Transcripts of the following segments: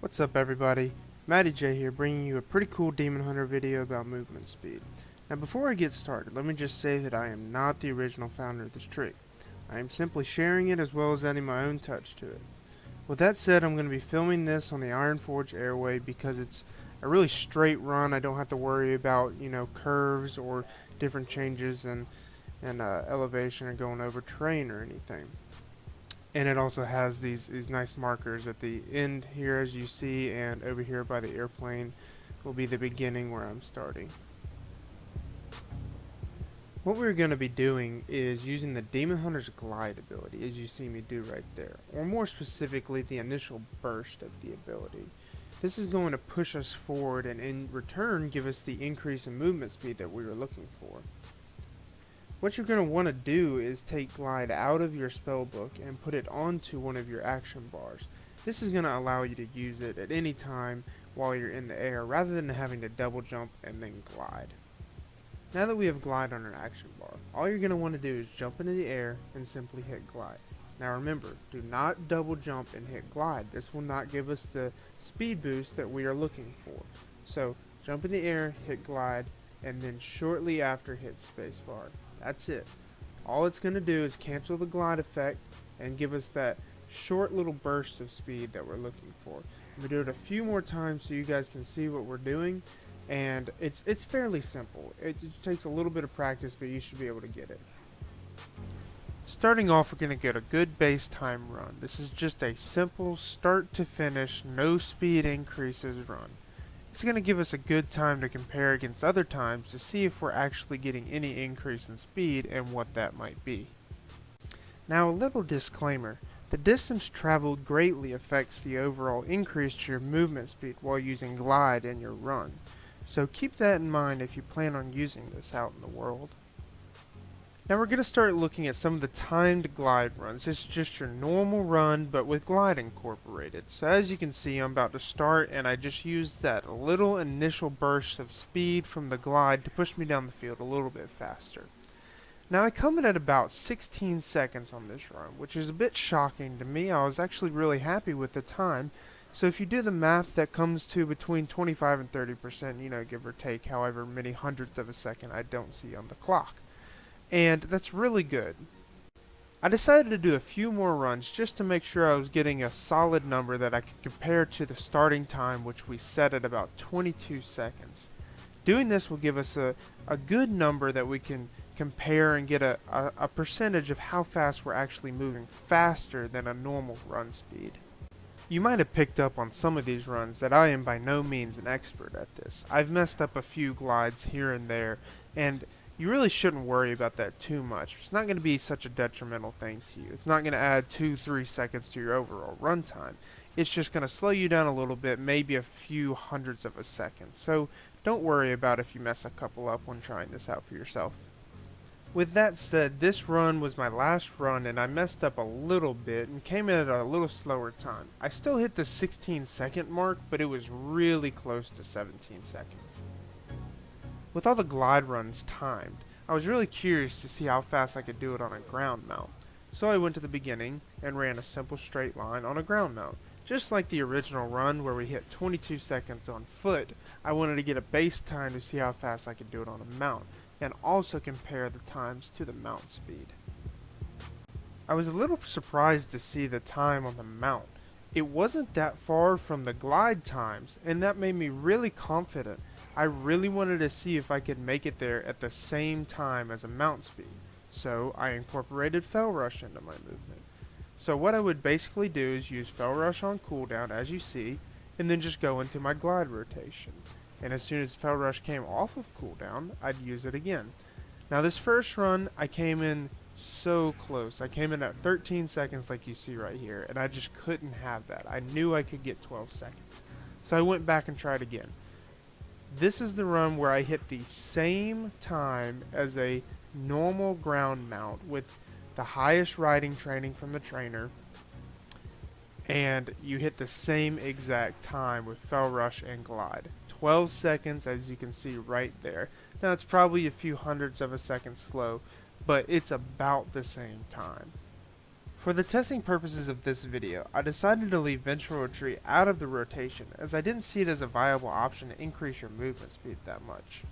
What's up everybody, Matty J here bringing you a pretty cool Demon Hunter video about movement speed. Now before I get started, let me just say that I am not the original founder of this trick. I am simply sharing it as well as adding my own touch to it. With that said, I'm going to be filming this on the Ironforge Airway because it's a really straight run. I don't have to worry about, curves or different changes in elevation or going over terrain or anything. And it also has these nice markers at the end here, as you see, and over here by the airplane will be the beginning where I'm starting. What we're going to be doing is using the Demon Hunter's glide ability, as you see me do right there, or more specifically the initial burst of the ability. This is going to push us forward and in return give us the increase in movement speed that we were looking for. What you're going to want to do is take glide out of your spellbook and put it onto one of your action bars. This is going to allow you to use it at any time while you're in the air rather than having to double jump and then glide. Now that we have glide on our action bar, all you're going to want to do is jump into the air and simply hit glide. Now remember, do not double jump and hit glide. This will not give us the speed boost that we are looking for. So jump in the air, hit glide, and then shortly after hit spacebar. That's it. All it's going to do is cancel the glide effect and give us that short little burst of speed that we're looking for. I'm going to do it a few more times so you guys can see what we're doing, and it's fairly simple. It takes a little bit of practice, but you should be able to get it. Starting off, we're going to get a good base time run. This is just a simple start to finish, no speed increases run. It's going to give us a good time to compare against other times to see if we're actually getting any increase in speed and what that might be. Now a little disclaimer, the distance traveled greatly affects the overall increase to your movement speed while using glide in your run, so keep that in mind if you plan on using this out in the world. Now we're going to start looking at some of the timed glide runs. This is just your normal run, but with glide incorporated. So as you can see, I'm about to start, and I just used that little initial burst of speed from the glide to push me down the field a little bit faster. Now I come in at about 16 seconds on this run, which is a bit shocking to me. I was actually really happy with the time. So if you do the math, that comes to between 25 and 30%, give or take however many hundredths of a second I don't see on the clock. And that's really good. I decided to do a few more runs just to make sure I was getting a solid number that I could compare to the starting time, which we set at about 22 seconds. Doing this will give us a good number that we can compare and get a percentage of how fast we're actually moving faster than a normal run speed. You might have picked up on some of these runs that I am by no means an expert at this. I've messed up a few glides here and there, and you really shouldn't worry about that too much. It's not going to be such a detrimental thing to you. It's not going to add 2-3 seconds to your overall runtime. It's just going to slow you down a little bit, maybe a few hundredths of a second. So don't worry about if you mess a couple up when trying this out for yourself. With that said, this run was my last run and I messed up a little bit and came in at a little slower time. I still hit the 16-second mark, but it was really close to 17 seconds. With all the glide runs timed, I was really curious to see how fast I could do it on a ground mount. So I went to the beginning and ran a simple straight line on a ground mount. Just like the original run where we hit 22 seconds on foot, I wanted to get a base time to see how fast I could do it on a mount, and also compare the times to the mount speed. I was a little surprised to see the time on the mount. It wasn't that far from the glide times, and that made me really confident. I really wanted to see if I could make it there at the same time as a mount speed, so I incorporated Fell Rush into my movement. So what I would basically do is use Fell Rush on cooldown, as you see, and then just go into my glide rotation. And as soon as Fell Rush came off of cooldown, I'd use it again. Now this first run, I came in so close. I came in at 13 seconds like you see right here, and I just couldn't have that. I knew I could get 12 seconds. So I went back and tried again. This is the run where I hit the same time as a normal ground mount with the highest riding training from the trainer, and you hit the same exact time with Fell Rush and Glide. 12 seconds, as you can see right there. Now it's probably a few hundredths of a second slow, but it's about the same time. For the testing purposes of this video, I decided to leave ventral retreat out of the rotation as I didn't see it as a viable option to increase your movement speed that much.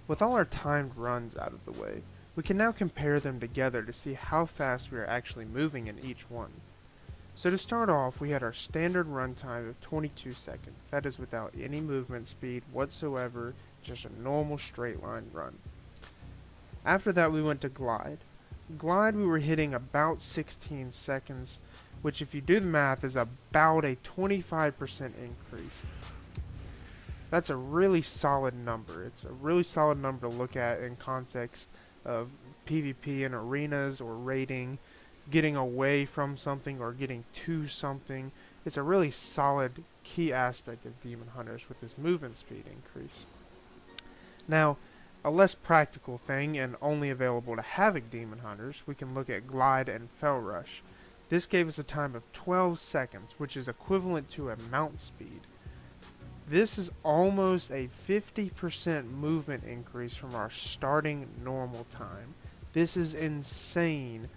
With all our timed runs out of the way, we can now compare them together to see how fast we are actually moving in each one. So to start off, we had our standard run time of 22 seconds. That is without any movement speed whatsoever, just a normal straight line run. After that, we went to glide. Glide, we were hitting about 16 seconds, which if you do the math is about a 25% increase. That's a really solid number. It's a really solid number to look at in context of PvP in arenas or raiding, getting away from something or getting to something. It's a really solid key aspect of Demon Hunters with this movement speed increase. Now, a less practical thing and only available to Havoc Demon Hunters, we can look at Glide and Fell Rush. This gave us a time of 12 seconds, which is equivalent to a mount speed. This is almost a 50% movement increase from our starting normal time. This is insane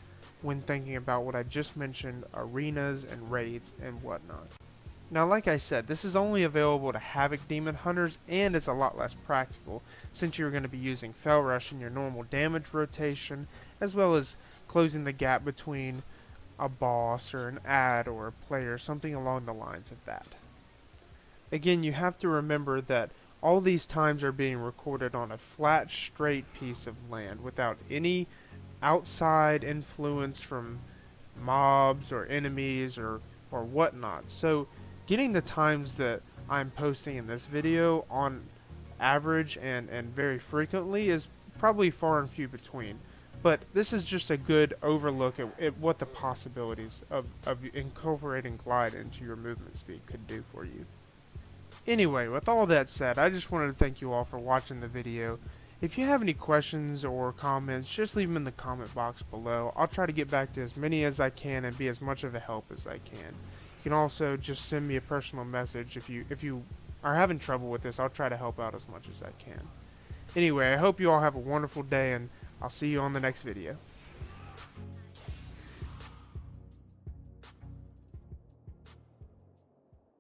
when thinking about what I just mentioned, arenas and raids and whatnot. Now, like I said, this is only available to Havoc Demon Hunters, and it's a lot less practical, since you're going to be using Fell Rush in your normal damage rotation, as well as closing the gap between a boss or an ad or a player, something along the lines of that. Again, you have to remember that all these times are being recorded on a flat, straight piece of land without any outside influence from mobs or enemies or whatnot. So getting the times that I'm posting in this video on average and very frequently is probably far and few between. But this is just a good overlook at what the possibilities of incorporating glide into your movement speed could do for you. Anyway, with all that said, I just wanted to thank you all for watching the video. If you have any questions or comments, just leave them in the comment box below. I'll try to get back to as many as I can and be as much of a help as I can. You can also just send me a personal message if you are having trouble with this. I'll try to help out as much as I can. Anyway, I hope you all have a wonderful day, and I'll see you on the next video.